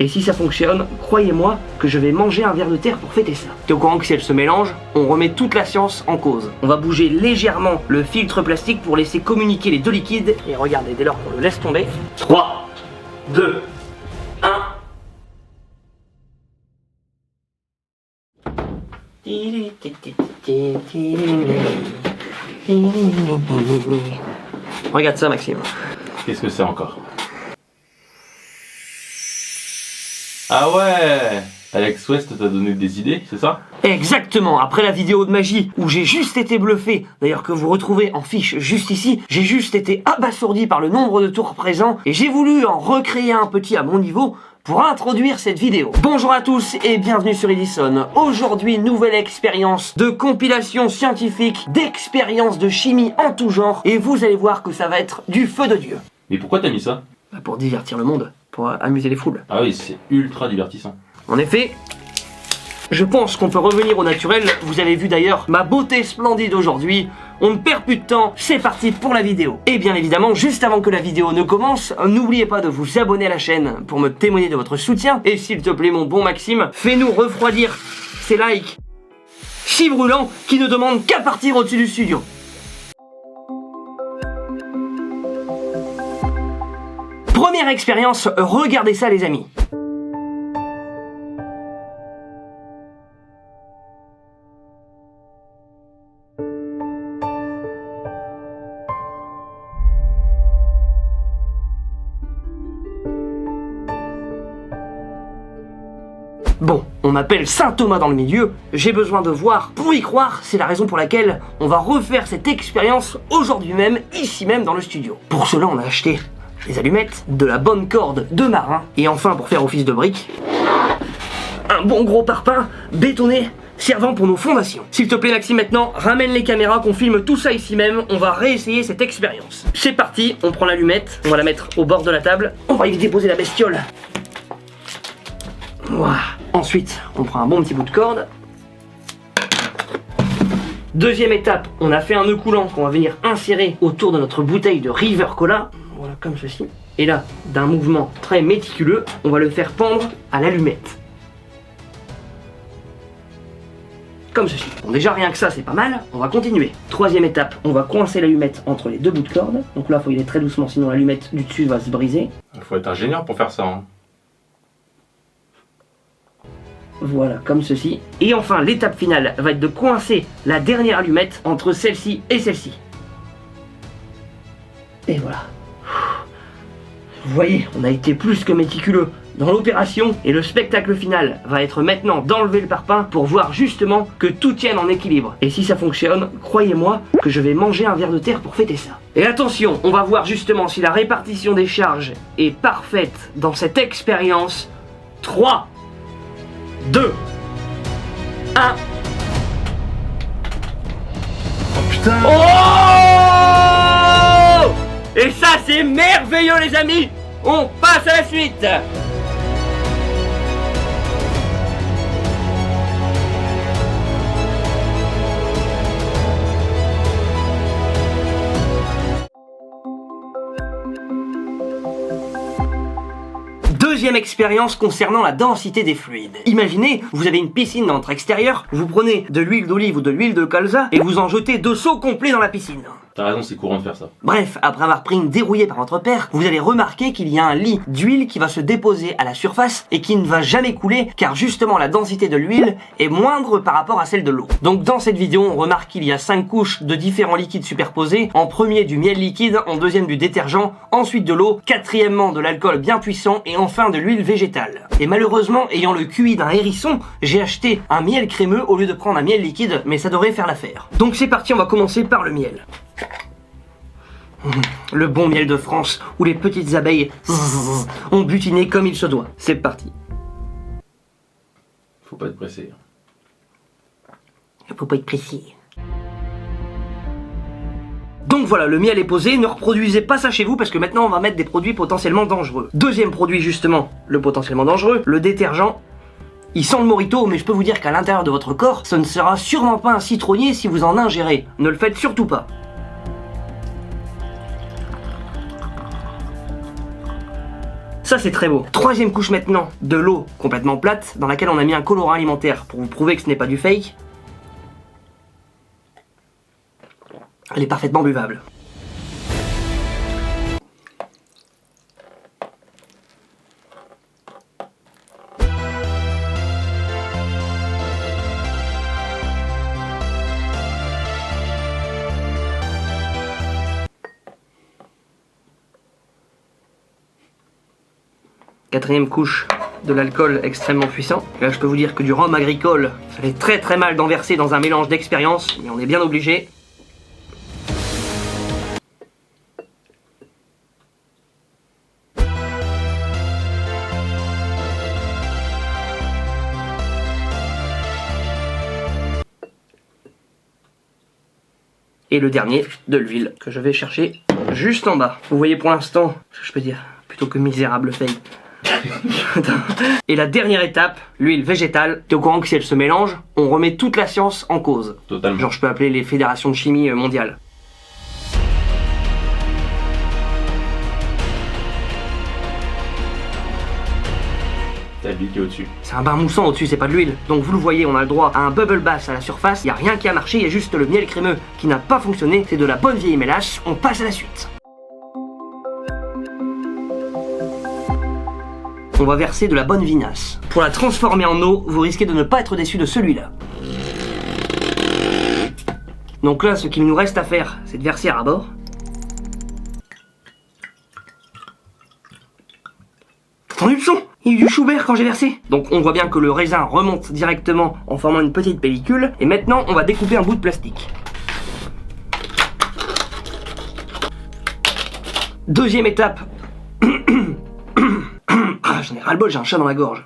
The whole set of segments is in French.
Et si ça fonctionne, croyez-moi que je vais manger un ver de terre pour fêter ça. T'es au courant que si elle se mélange, on remet toute la science en cause. On va bouger légèrement le filtre plastique pour laisser communiquer les deux liquides. Et regardez, dès lors qu'on le laisse tomber. 3, 2, 1... Regarde ça, Maxime. Qu'est-ce que c'est encore? Ah ouais, Alex West t'a donné des idées, c'est ça? Exactement, après la vidéo de magie où j'ai juste été bluffé, d'ailleurs que vous retrouvez en fiche juste ici, j'ai juste été abasourdi par le nombre de tours présents et j'ai voulu en recréer un petit à mon niveau pour introduire cette vidéo. Bonjour à tous et bienvenue sur Edison. Aujourd'hui, nouvelle expérience de compilation scientifique, d'expérience de chimie en tout genre et vous allez voir que ça va être du feu de Dieu. Mais pourquoi t'as mis ça? Pour divertir le monde, pour amuser les foules. Ah oui, c'est ultra divertissant. En effet, je pense qu'on peut revenir au naturel. Vous avez vu d'ailleurs ma beauté splendide aujourd'hui. On ne perd plus de temps, c'est parti pour la vidéo. Et bien évidemment, juste avant que la vidéo ne commence, n'oubliez pas de vous abonner à la chaîne pour me témoigner de votre soutien. Et s'il te plaît mon bon Maxime, fais-nous refroidir ces likes si brûlants qui ne demandent qu'à partir au-dessus du studio. Première expérience, regardez ça les amis. Bon, on m'appelle Saint Thomas dans le milieu, j'ai besoin de voir pour y croire, c'est la raison pour laquelle on va refaire cette expérience aujourd'hui même, ici même dans le studio. Pour cela on a acheté des allumettes, de la bonne corde de marin, et enfin pour faire office de brique, un bon gros parpaing bétonné servant pour nos fondations. S'il te plaît Maxime maintenant, ramène les caméras qu'on filme tout ça ici même, on va réessayer cette expérience. C'est parti, on prend l'allumette, on va la mettre au bord de la table, on va y déposer la bestiole. Voilà. Ensuite, on prend un bon petit bout de corde. Deuxième étape, on a fait un nœud coulant qu'on va venir insérer autour de notre bouteille de River Cola. Voilà, comme ceci. Et là, d'un mouvement très méticuleux, on va le faire pendre à l'allumette. Comme ceci. Bon, déjà rien que ça, c'est pas mal. On va continuer. Troisième étape, on va coincer l'allumette entre les deux bouts de corde. Donc là, il faut y aller très doucement, sinon l'allumette du dessus va se briser. Il faut être ingénieur pour faire ça, hein. Voilà, comme ceci. Et enfin, l'étape finale va être de coincer la dernière allumette entre celle-ci et celle-ci. Et voilà. Vous voyez, on a été plus que méticuleux dans l'opération et le spectacle final va être maintenant d'enlever le parpaing pour voir justement que tout tienne en équilibre. Et si ça fonctionne, croyez-moi que je vais manger un ver de terre pour fêter ça. Et attention, on va voir justement si la répartition des charges est parfaite dans cette expérience. 3, 2, 1. Oh putain! Oh! Et ça c'est merveilleux les amis! On passe à la suite! Deuxième expérience concernant la densité des fluides. Imaginez, vous avez une piscine dans votre extérieur, vous prenez de l'huile d'olive ou de l'huile de colza et vous en jetez 2 seaux complets dans la piscine. T'as raison, c'est courant de faire ça. Bref, après avoir pris une dérouillée par votre père, vous allez remarquer qu'il y a un lit d'huile qui va se déposer à la surface et qui ne va jamais couler car justement la densité de l'huile est moindre par rapport à celle de l'eau. Donc dans cette vidéo, on remarque qu'il y a 5 couches de différents liquides superposés. En premier du miel liquide, en deuxième du détergent, ensuite de l'eau, quatrièmement de l'alcool bien puissant et enfin de l'huile végétale. Et malheureusement, ayant le QI d'un hérisson, j'ai acheté un miel crémeux au lieu de prendre un miel liquide, mais ça devrait faire l'affaire. Donc c'est parti, on va commencer par le miel. Le bon miel de France, où les petites abeilles ont butiné comme il se doit. C'est parti. Faut pas être pressé. Faut pas être précis. Donc voilà, le miel est posé, ne reproduisez pas ça chez vous parce que maintenant on va mettre des produits potentiellement dangereux. Deuxième produit justement, le potentiellement dangereux, le détergent. Il sent le mojito, mais je peux vous dire qu'à l'intérieur de votre corps, ce ne sera sûrement pas un citronnier si vous en ingérez. Ne le faites surtout pas. ça c'est très beau. Troisième couche maintenant, de l'eau complètement plate, dans laquelle on a mis un colorant alimentaire pour vous prouver que ce n'est pas du fake. Elle est parfaitement buvable. Quatrième couche de l'alcool extrêmement puissant. Là, je peux vous dire que du rhum agricole, ça fait très très mal d'en verser dans un mélange d'expérience, mais on est bien obligé. Et le dernier, de l'huile, que je vais chercher juste en bas. Vous voyez pour l'instant, je peux dire, plutôt que misérable fake. Et la dernière étape, l'huile végétale. T'es au courant que si elle se mélange, on remet toute la science en cause. Totalement. Genre je peux appeler les fédérations de chimie mondiales. T'as l'huile qui est au-dessus. C'est un bain moussant au-dessus, c'est pas de l'huile. Donc vous le voyez, on a le droit à un bubble bass à la surface. Y a rien qui a marché, y a juste le miel crémeux qui n'a pas fonctionné. C'est de la bonne vieille mélasse. On passe à la suite. On va verser de la bonne vinasse. Pour la transformer en eau, vous risquez de ne pas être déçu de celui-là. Donc là, ce qu'il nous reste à faire, c'est de verser à ras-bord. T'as entendu le son? Il y a eu du Schubert quand j'ai versé. Donc on voit bien que le raisin remonte directement en formant une petite pellicule. Et maintenant, on va découper un bout de plastique. Deuxième étape. J'en ai ras-le-bol, j'ai un chat dans la gorge.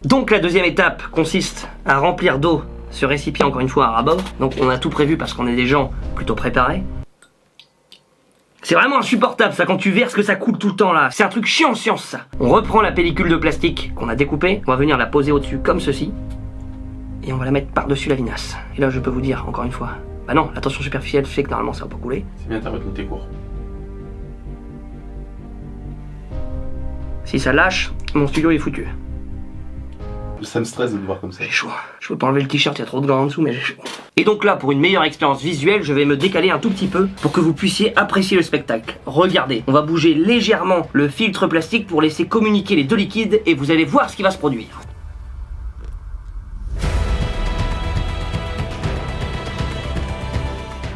Donc la deuxième étape consiste à remplir d'eau ce récipient, encore une fois à ras-bord. Donc on a tout prévu parce qu'on est des gens plutôt préparés. C'est vraiment insupportable ça quand tu verses que ça coule tout le temps là. C'est un truc chiant science ça. On reprend la pellicule de plastique qu'on a découpée. On va venir la poser au-dessus comme ceci. Et on va la mettre par-dessus la vinasse. Et là je peux vous dire encore une fois. Bah non, la tension superficielle fait que normalement ça va pas couler. C'est bien, t'as retenu tes cours. Si ça lâche, mon studio est foutu. Ça me stresse de te voir comme ça. J'ai chaud. Je peux pas enlever le t-shirt, il y a trop de gants en dessous, mais j'ai chaud. Et donc là, pour une meilleure expérience visuelle, je vais me décaler un tout petit peu pour que vous puissiez apprécier le spectacle. Regardez, on va bouger légèrement le filtre plastique pour laisser communiquer les deux liquides et vous allez voir ce qui va se produire.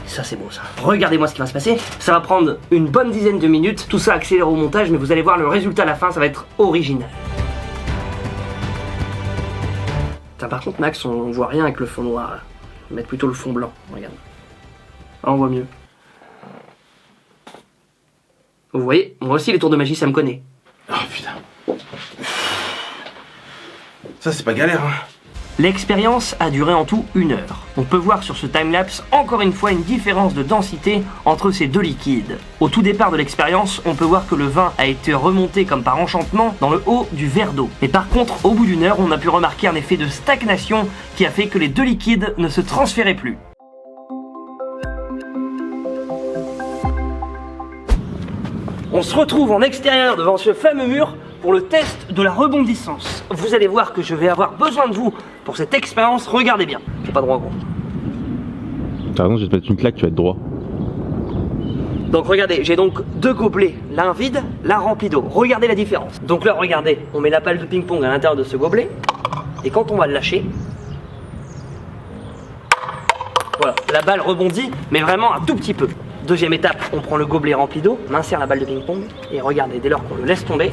Ça c'est beau ça. Regardez-moi ce qui va se passer. Ça va prendre une bonne dizaine de minutes. Tout ça accélère au montage, mais vous allez voir le résultat à la fin, ça va être original. Putain, par contre Max, on voit rien avec le fond noir. Là. On va mettre plutôt le fond blanc. Regarde. Ah, on voit mieux. Vous voyez, moi aussi les tours de magie ça me connaît. Oh putain. Ça c'est pas galère hein. L'expérience a duré en tout 1 heure. On peut voir sur ce timelapse encore une fois une différence de densité entre ces deux liquides. Au tout départ de l'expérience, on peut voir que le vin a été remonté comme par enchantement dans le haut du verre d'eau. Mais par contre, au bout d'1 heure, on a pu remarquer un effet de stagnation qui a fait que les deux liquides ne se transféraient plus. On se retrouve en extérieur devant ce fameux mur pour le test de la rebondissance. Vous allez voir que je vais avoir besoin de vous pour cette expérience. Regardez bien. J'ai pas droit gros. T'as raison, je vais te mettre une claque, tu vas être droit. Donc regardez, j'ai donc 2 gobelets, l'un vide, l'un rempli d'eau. Regardez la différence. Donc là, regardez, on met la balle de ping-pong à l'intérieur de ce gobelet. Et quand on va le lâcher, voilà, la balle rebondit, mais vraiment un tout petit peu. Deuxième étape, on prend le gobelet rempli d'eau, on insère la balle de ping-pong, et regardez, dès lors qu'on le laisse tomber,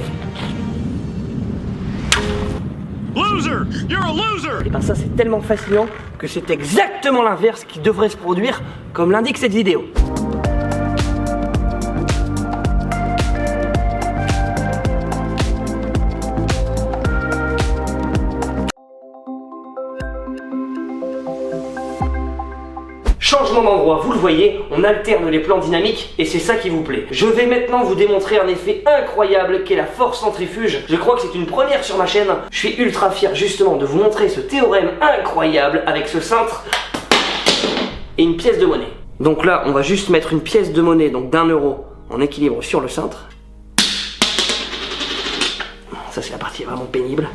Loser! You're a loser! et ben ça c'est tellement fascinant que c'est exactement l'inverse qui devrait se produire, comme l'indique cette vidéo. Changement d'endroit, vous le voyez, on alterne les plans dynamiques et c'est ça qui vous plaît. Je vais maintenant vous démontrer un effet incroyable qu'est la force centrifuge. Je crois que c'est une première sur ma chaîne. Je suis ultra fier justement de vous montrer ce théorème incroyable avec ce cintre et une pièce de monnaie. Donc là, on va juste mettre une pièce de monnaie, donc d'1 euro, en équilibre sur le cintre. Ça c'est la partie vraiment pénible.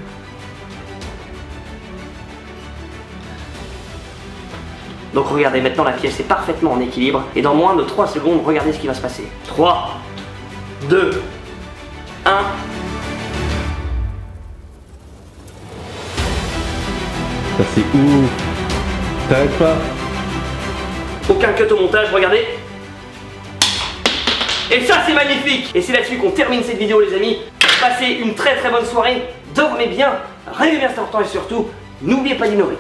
Donc regardez, maintenant la pièce est parfaitement en équilibre. Et dans moins de 3 secondes, regardez ce qui va se passer. 3, 2, 1... Ça c'est ouf. T'arrêtes pas. Aucun cut au montage, regardez. Et ça c'est magnifique. Et c'est là-dessus qu'on termine cette vidéo les amis. Passez une très très bonne soirée. Dormez bien, rêvez bien, c'est important et surtout, n'oubliez pas d'innover.